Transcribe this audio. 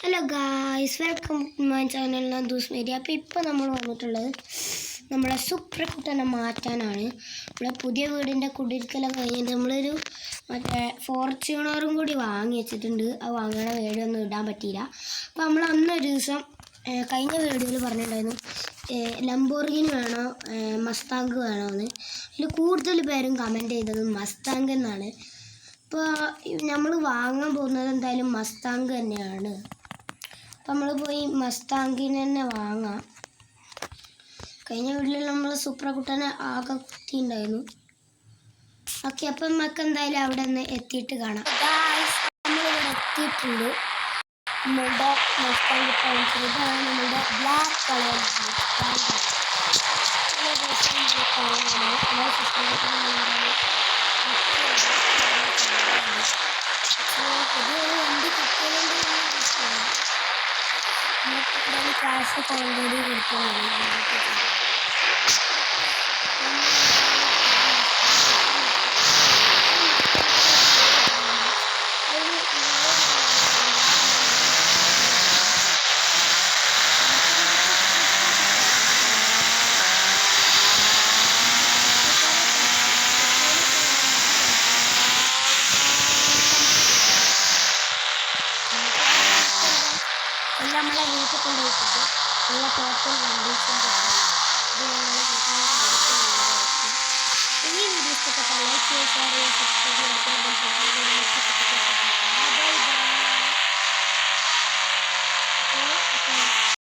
Hello guys, welcome to my channel Nandus media. അപ്പോൾ ഇപ്പോൾ നമ്മൾ വന്നിട്ടുള്ളത് നമ്മളെ സുപ്രക്കുട്ടനെ മാറ്റാനാണ്. നമ്മളെ പുതിയ വീടിൻ്റെ കുടിയിരിക്കലൊക്കെ കഴിഞ്ഞിട്ട് നമ്മളൊരു മറ്റേ ഫോർച്യൂണറും കൂടി വാങ്ങി വെച്ചിട്ടുണ്ട്. അത് വാങ്ങണ വീഡിയോ ഒന്നും ഇടാൻ പറ്റിയില്ല. അപ്പോൾ നമ്മൾ അന്നൊരു ദിവസം കഴിഞ്ഞ വീഡിയോയിൽ പറഞ്ഞിട്ടുണ്ടായിരുന്നു ലംബോർഗിനി വേണോ മസ്താങ്ക് വേണോ എന്ന്. അതിൽ കൂടുതൽ പേരും കമൻറ്റ് ചെയ്തത് മസ്താങ്ക് എന്നാണ്. ഇപ്പോൾ നമ്മൾ വാങ്ങാൻ പോകുന്നത് എന്തായാലും മസ്താങ്ക് തന്നെയാണ്. അപ്പം നമ്മൾ പോയി മസ്താങ്കിന് തന്നെ വാങ്ങാം. കഴിഞ്ഞ വീട്ടിൽ നമ്മൾ സുപ്രക്കുട്ടനെ ആകെ കുത്തിയിട്ടുണ്ടായിരുന്നു. ഓക്കെ, അപ്പം നമുക്ക് എന്തായാലും അവിടെ നിന്ന് എത്തിയിട്ട് കാണാം. നമ്മളിവിടെ എത്തിയിട്ടുണ്ട്. നമ്മളുടെ മസ്താങ്ക് കാണിച്ചത് ഇതാണ്. നമ്മളുടെ ബ്ലാക്ക് കളർ ക്ലാസ് ഓൾറെഡി കൊടുക്കുന്നതാണ്. നമ്മളെ വീട്ടിൽ കൊണ്ടുപോയിട്ട് നല്ല ടോട്ടൽ കണ്ടീഷൻ്റെ ഈ വീഡിയോ ഇഷ്ടപ്പെട്ടാൽ ലൈക്ക് ചെയ്യുക, ഷെയർ ചെയ്യുക, സബ്സ്ക്രൈബ് ചെയ്യുക.